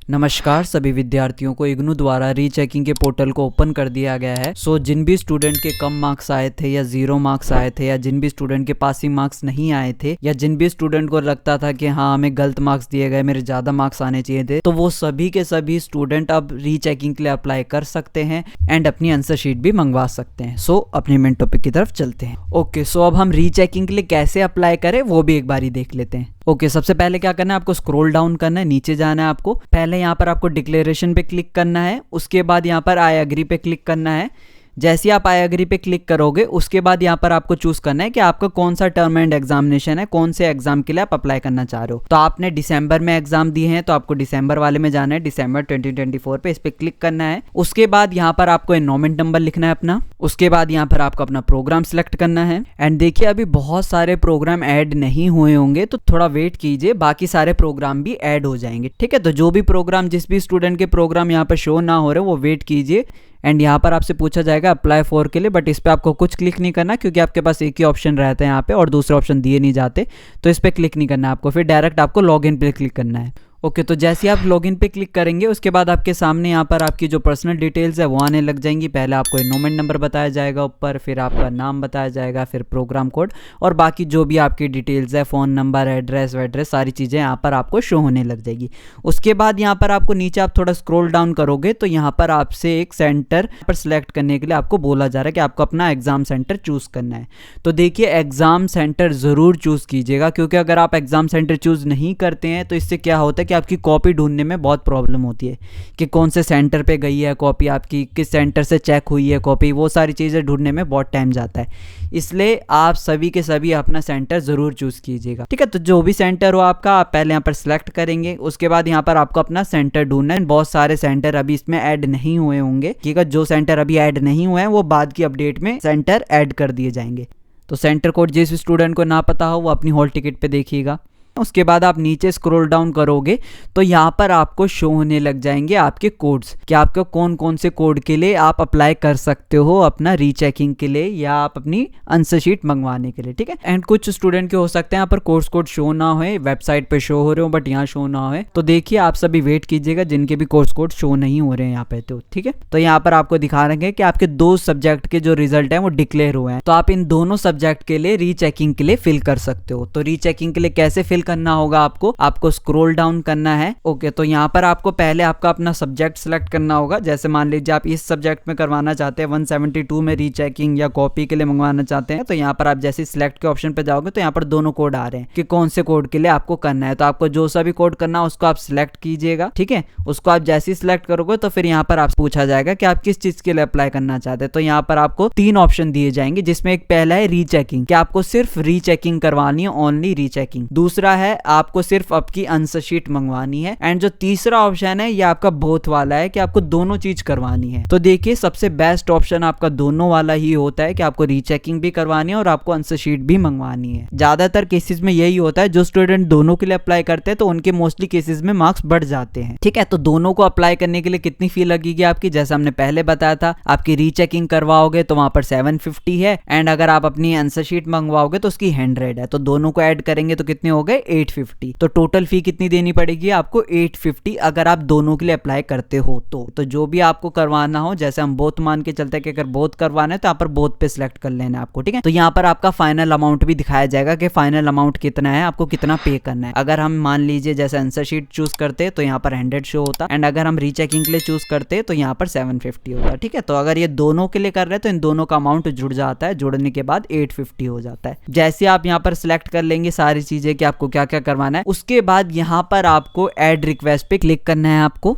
नमस्कार सभी विद्यार्थियों को इग्नू द्वारा रीचेकिंग के पोर्टल को ओपन कर दिया गया है। जिन भी स्टूडेंट के कम मार्क्स आए थे या 0 मार्क्स आए थे या जिन भी स्टूडेंट के पासिंग मार्क्स नहीं आए थे या जिन भी स्टूडेंट को लगता था कि हाँ हमें गलत मार्क्स दिए गए, मेरे ज़्यादा मार्क्स आने चाहिए थे, तो वो सभी के सभी स्टूडेंट अब रीचेकिंग के लिए अप्लाई कर सकते हैं एंड अपनी आंसर शीट भी मंगवा सकते हैं। अपने मेन टॉपिक की तरफ चलते हैं। ओके, अब हम रीचेकिंग के लिए कैसे अप्लाई करें वो भी एक बारी देख लेते हैं। ओके, सबसे पहले क्या करना है, आपको स्क्रॉल डाउन करना है, नीचे जाना है। आपको पहले यहाँ पर आपको डिक्लेरेशन पे क्लिक करना है, उसके बाद यहाँ पर आई एग्री पे क्लिक करना है। जैसे ही आप आई एग्री पे क्लिक करोगे उसके बाद यहाँ पर आपको चूज करना है कि आपका कौन सा टर्म एंड एग्जामिनेशन है, कौन से एग्जाम के लिए आप अप्लाई करना चाह रहे हो। तो आपने दिसंबर में एग्जाम दिए हैं तो आपको दिसंबर वाले में जाना है, दिसंबर 2024 पे इस पे क्लिक करना है। उसके बाद यहाँ पर आपको एनरोलमेंट नंबर लिखना है अपना। उसके बाद यहाँ पर आपको अपना प्रोग्राम सिलेक्ट करना है। एंड देखिए अभी बहुत सारे प्रोग्राम ऐड नहीं हुए होंगे तो थोड़ा वेट कीजिए, बाकी सारे प्रोग्राम भी ऐड हो जाएंगे। ठीक है, तो जो भी प्रोग्राम, जिस भी स्टूडेंट के प्रोग्राम यहाँ पर शो ना हो रहे वो वेट कीजिए। एंड यहाँ पर आपसे पूछा जाएगा अप्लाई फॉर के लिए, बट इस पर आपको कुछ क्लिक नहीं करना क्योंकि आपके पास एक ही ऑप्शन रहता है यहाँ पे और दूसरे ऑप्शन दिए नहीं जाते, तो इस पर क्लिक नहीं करना है आपको। फिर डायरेक्ट आपको लॉगिन पे क्लिक करना है। ओके, तो जैसे आप लॉगिन पे क्लिक करेंगे उसके बाद आपके सामने यहाँ पर आपकी जो पर्सनल डिटेल्स है वो आने लग जाएंगी। पहले आपको एनरोलमेंट नंबर बताया जाएगा ऊपर, फिर आपका नाम बताया जाएगा, फिर प्रोग्राम कोड और बाकी जो भी आपकी डिटेल्स है, फ़ोन नंबर, एड्रेस, सारी चीज़ें यहाँ पर आपको शो होने लग जाएगी। उसके बाद यहाँ पर आपको नीचे आप थोड़ा स्क्रॉल डाउन करोगे तो यहाँ पर आपसे एक सेंटर पर सिलेक्ट करने के लिए आपको बोला जा रहा है कि आपको अपना एग्ज़ाम सेंटर चूज़ करना है। तो देखिए एग्ज़ाम सेंटर ज़रूर चूज़ कीजिएगा, क्योंकि अगर आप एग्ज़ाम सेंटर चूज़ नहीं करते हैं तो इससे क्या होता है कि आपकी कॉपी ढूंढने में बहुत प्रॉब्लम होती है कि कौन से सेंटर पे गई है कॉपी आपकी, किस सेंटर से चेक हुई है कॉपी, वो सारी चीज़ें ढूंढने में बहुत टाइम जाता है। इसलिए आप सभी के सभी अपना सेंटर ज़रूर चूज़ कीजिएगा। ठीक है, तो जो भी सेंटर हो आपका आप पहले यहाँ पर सिलेक्ट करेंगे। उसके बाद यहाँ पर आपको अपना सेंटर ढूंढना है। बहुत सारे सेंटर अभी इसमें ऐड नहीं हुए होंगे, ठीक है, जो सेंटर अभी ऐड नहीं हुए हैं वो बाद की अपडेट में सेंटर ऐड कर दिए जाएंगे। तो सेंटर कोड जिस स्टूडेंट को ना पता हो वो अपनी हॉल टिकट पे देखिएगा। उसके बाद आप नीचे स्क्रॉल डाउन करोगे तो यहाँ पर आपको शो होने लग जाएंगे आपके कोड्स कि आपको कौन कौन से कोड के लिए आप अप्लाई कर सकते हो अपना रीचेकिंग के लिए या आप अपनी आंसर शीट मंगवाने के लिए। ठीक है, एंड कुछ स्टूडेंट के हो सकते हैं यहाँ पर कोर्स कोड शो ना हो, वेबसाइट पे शो हो रहे हो बट यहाँ शो ना हो, तो देखिए आप सभी वेट कीजिएगा जिनके भी कोर्स कोड शो नहीं हो रहे हैं यहाँ पे। तो ठीक है, तो यहाँ पर आपको दिखा रहे हैं कि आपके 2 सब्जेक्ट के जो रिजल्ट है वो डिक्लेयर हुए हैं, तो आप इन दोनों सब्जेक्ट के लिए रीचेकिंग के लिए फिल कर सकते हो। तो रीचेकिंग के लिए कैसे फिल करना होगा, आपको स्क्रॉल डाउन करना है। ओके, तो यहाँ पर आपको पहले आपका अपना सब्जेक्ट सिलेक्ट करना होगा। जैसे मान लीजिए आप इस सब्जेक्ट में करवाना चाहते हैं 172 में रीचेकिंग या कॉपी के लिए मंगवाना चाहते हैं, तो यहाँ पर आप जैसे सिलेक्ट के ऑप्शन पे जाओगे तो यहाँ पर दोनों कोड आ रहे हैं कि कौन से कोड के लिए आपको करना है। तो आपको जो सा भी कोड करना है उसको आप सिलेक्ट कीजिएगा। ठीक है, उसको आप जैसे ही सिलेक्ट करोगे तो फिर यहाँ पर आप पूछा जाएगा कि आप किस चीज के लिए अप्लाई करना चाहते हैं। तो यहाँ पर आपको 3 ऑप्शन दिए जाएंगे, जिसमें एक पहला है रीचेकिंग कि आपको सिर्फ रीचेकिंग करवानी है, ओनली रीचेकिंग। दूसरा है आपको सिर्फ आपकी आंसर शीट मंगवानी है। एंड जो तीसरा ऑप्शन है ये आपका बोथ वाला है कि आपको दोनों चीज करवानी है। तो देखिए सबसे बेस्ट ऑप्शन आपका दोनों वाला ही होता है कि आपको रीचेकिंग भी करवानी है और आपको आंसर शीट भी मंगवानी है। ज्यादातर केसेस में यही होता है, जो स्टूडेंट दोनों के लिए अप्लाई करते हैं तो उनके मोस्टली केसेस में मार्क्स बढ़ जाते हैं। ठीक है, तो दोनों को अप्लाई करने के लिए कितनी फी लगेगी आपकी, जैसा हमने पहले बताया था, आपकी रीचेकिंग करवाओगे तो वहां पर 750 है एंड अगर आप अपनी आंसर शीट मंगवाओगे तो उसकी 100 है। तो दोनों को ऐड करेंगे तो कितने हो गए, 850। तो टोटल फी कितनी देनी पड़ेगी आपको, 850 अगर आप दोनों के लिए अप्लाई करते हो तो जो भी आपको करवाना हो, जैसे हम बोथ मान के चलते हैं कि अगर बोथ करवाना है तो यहाँ पर बोथ पे सिलेक्ट कर लेना है आपको। ठीक है, तो यहाँ पर आपका फाइनल अमाउंट भी दिखाया जाएगा कि फाइनल अमाउंट कितना है, आपको कितना पे करना है। अगर हम मान लीजिए जैसे आंसर शीट चूज करते तो यहाँ पर 100 शो होता एंड अगर हम रीचेकिंग के लिए चूज करते तो यहाँ पर 750 होता। ठीक है, तो अगर ये दोनों के लिए कर रहे हैं तो इन दोनों का अमाउंट जुड़ जाता है, जुड़ने के बाद 850 हो जाता है। जैसे आप यहाँ पर सिलेक्ट कर लेंगे सारी चीजें कि आपको क्या क्या करवाना है, उसके बाद यहाँ पर आपको ऐड रिक्वेस्ट पे क्लिक करना है आपको।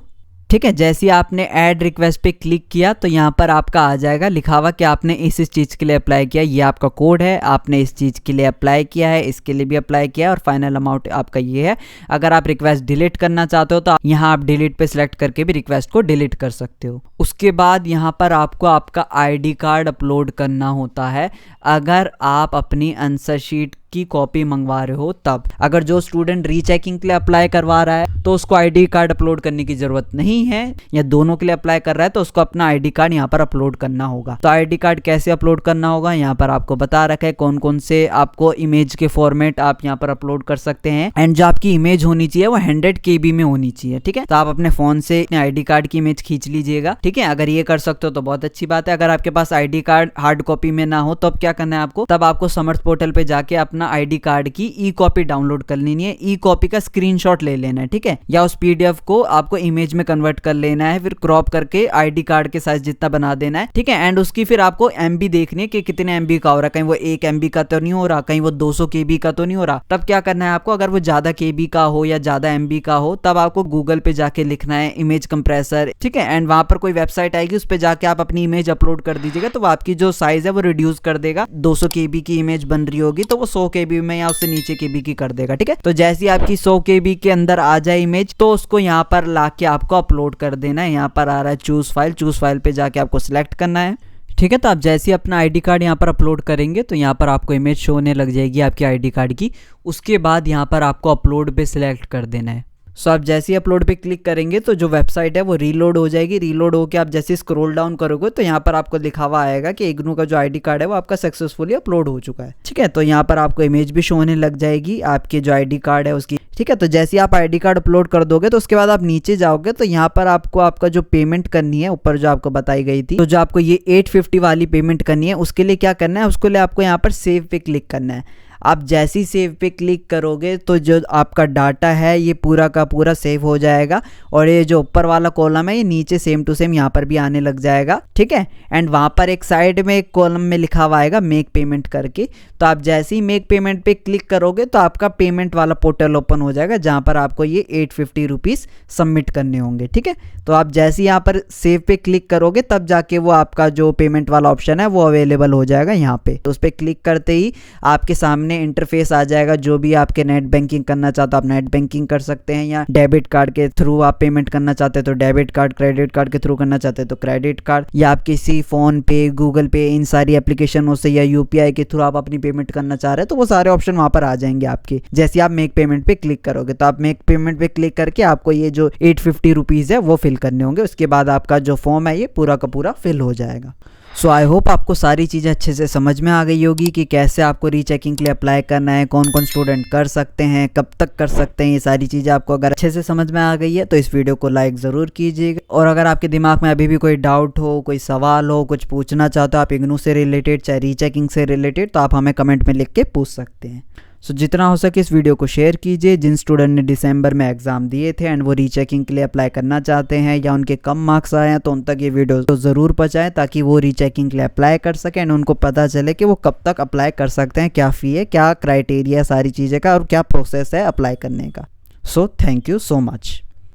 ठीक है, जैसे ही आपने ऐड रिक्वेस्ट पे क्लिक किया तो यहाँ पर आपका आ जाएगा लिखा हुआ कि आपने इस चीज़ के लिए अप्लाई किया, ये आपका कोड है, आपने इस चीज़ के लिए अप्लाई किया है, इसके लिए भी अप्लाई किया है और फाइनल अमाउंट आपका ये है। अगर आप रिक्वेस्ट डिलीट करना चाहते हो तो यहाँ आप डिलीट पे सिलेक्ट करके भी रिक्वेस्ट को डिलीट कर सकते हो। उसके बाद यहाँ पर आपको आपका ID कार्ड अपलोड करना होता है। अगर आप अपनी आंसर शीट की कॉपी मंगवा रहे हो तब। अगर जो स्टूडेंट रीचेकिंग के लिए अप्लाई करवा रहा है तो उसको आईडी कार्ड अपलोड करने की जरूरत नहीं है, या दोनों के लिए अप्लाई कर रहा है तो उसको अपना आईडी कार्ड यहाँ पर अपलोड करना होगा। तो आईडी कार्ड कैसे अपलोड करना होगा यहाँ पर आपको बता रखा है, कौन कौन से आपको इमेज के फॉर्मेट आप यहाँ पर अपलोड कर सकते हैं। एंड जो आपकी इमेज होनी चाहिए वो 100 KB में होनी चाहिए, ठीक है। तो आप अपने फोन से आईडी कार्ड की इमेज खींच लीजिएगा, ठीक है। अगर ये कर सकते हो तो बहुत अच्छी बात है। अगर आपके पास आईडी कार्ड हार्ड कॉपी में ना हो तो अब क्या करना है आपको, तब आपको समर्थ पोर्टल पे जाके अपना आईडी कार्ड की ई कॉपी डाउनलोड कर लेनी है, ई कॉपी का स्क्रीनशॉट ले लेना है, ठीक है। या उस पीडीएफ को आपको इमेज में कन्वर्ट कर लेना है, फिर क्रॉप करके आईडी कार्ड के साइज जितना बना देना है, ठीक है। एंड उसकी फिर आपको एमबी देखनी है कि कितने एमबी का हो रहा है, कहीं वो 1 MB का तो नहीं हो रहा, कहीं वो 200 KB का तो नहीं हो रहा। तब क्या करना है आपको, अगर वो ज्यादा KB का हो या ज्यादा MB का हो तब आपको गूगल पे जाके लिखना है इमेज कंप्रेसर, ठीक है। एंड वहां पर कोई वेबसाइट आएगी, उस पर जाके आप अपनी इमेज अपलोड कर दीजिएगा, तो वो आपकी जो साइज है वो रिड्यूस कर देगा। 200 KB की इमेज बन रही होगी तो वो 100 KB में या उससे नीचे KB की कर देगा, ठीक है। तो जैसी आपकी 100 KB के अंदर आ जाए इमेज तो उसको यहाँ पर लाके आपको अपलोड कर देना है। यहाँ पर आ रहा है चूज फाइल पे जाके आपको सिलेक्ट करना है, ठीक है। तो आप जैसे ही अपना आईडी कार्ड यहाँ पर अपलोड करेंगे तो यहाँ पर आपको इमेज शो होने लग जाएगी आपकी आईडी कार्ड की। उसके बाद यहाँ पर आपको अपलोड पे सिलेक्ट कर देना है। सो आप जैसे ही अपलोड पे क्लिक करेंगे तो जो वेबसाइट है वो रीलोड हो जाएगी। रीलोड होकर आप जैसे स्क्रॉल डाउन करोगे तो यहाँ पर आपको लिखा हुआ आएगा कि इग्नू का जो आईडी कार्ड है वो आपका सक्सेसफुली अपलोड हो चुका है, ठीक है। तो यहाँ पर आपको इमेज भी शो होने लग जाएगी आपके जो आईडी कार्ड है उसकी, ठीक है। तो जैसे ही आप आईडी कार्ड अपलोड कर दोगे तो उसके बाद आप नीचे जाओगे तो यहाँ पर आपको आपका जो पेमेंट करनी है ऊपर जो आपको बताई गई थी, तो जो आपको ये 850 वाली पेमेंट करनी है उसके लिए क्या करना है, उसके लिए आपको यहाँ पर सेव पे क्लिक करना है। आप जैसी सेव पे क्लिक करोगे तो जो आपका डाटा है ये पूरा का पूरा सेव हो जाएगा, और ये जो ऊपर वाला कॉलम है ये नीचे सेम टू सेम यहाँ पर भी आने लग जाएगा, ठीक है। एंड वहाँ पर एक साइड में एक कॉलम में लिखा हुआ आएगा मेक पेमेंट करके। तो आप जैसे ही मेक पेमेंट पे क्लिक करोगे तो आपका पेमेंट वाला पोर्टल ओपन हो जाएगा जहाँ पर आपको ये 850 रुपीज़ सबमिट करने होंगे, ठीक है। तो आप जैसे यहाँ पर सेव पे क्लिक करोगे तब जाके वो आपका जो पेमेंट वाला ऑप्शन है वो अवेलेबल हो जाएगा यहाँ पे। तो उस पर क्लिक करते ही आपके सामने इंटरफेस आ जाएगा। जो भी आपके नेट बैंकिंग करना चाहते हो आप नेट बैंकिंग कर सकते हैं, या डेबिट कार्ड के थ्रू आप पेमेंट करना चाहते हैं तो डेबिट कार्ड, क्रेडिट कार्ड के थ्रू करना चाहते हैं तो क्रेडिट कार्ड, या आप किसी फोन पे, गूगल पे, इन सारी एप्लीकेशनों से या यूपीआई के थ्रू आप अपनी पेमेंट करना चाह रहे हैं तो वो सारे ऑप्शन वहां पर आ जाएंगे आपके। जैसे आप मेक पेमेंट पे क्लिक करोगे तो आप मेक पेमेंट पे क्लिक करके आपको ये जो 850 रुपीज़ है वो फिल करने होंगे। उसके बाद आपका जो फॉर्म है ये पूरा का पूरा फिल हो जाएगा। सो आई होप आपको सारी चीज़ें अच्छे से समझ में आ गई होगी कि कैसे आपको रीचेकिंग के लिए अप्लाई करना है, कौन कौन स्टूडेंट कर सकते हैं, कब तक कर सकते हैं। ये सारी चीज़ें आपको अगर अच्छे से समझ में आ गई है तो इस वीडियो को लाइक ज़रूर कीजिएगा। और अगर आपके दिमाग में अभी भी कोई डाउट हो, कोई सवाल हो, कुछ पूछना चाहते हो आप इग्नू से रिलेटेड चाहे रीचेकिंग से रिलेटेड, तो आप हमें कमेंट में लिख के पूछ सकते हैं। सो जितना हो सके इस वीडियो को शेयर कीजिए। जिन स्टूडेंट ने दिसंबर में एग्जाम दिए थे एंड वो रीचेकिंग के लिए अप्लाई करना चाहते हैं या उनके कम मार्क्स आए हैं तो उन तक ये वीडियो तो ज़रूर पहुंचाएं ताकि वो रीचेकिंग के लिए अप्लाई कर सकें एंड उनको पता चले कि वो कब तक अप्लाई कर सकते हैं, क्या फ़ी है, क्या क्राइटेरिया सारी चीज़ें का और क्या प्रोसेस है अप्लाई करने का। So thank you so much.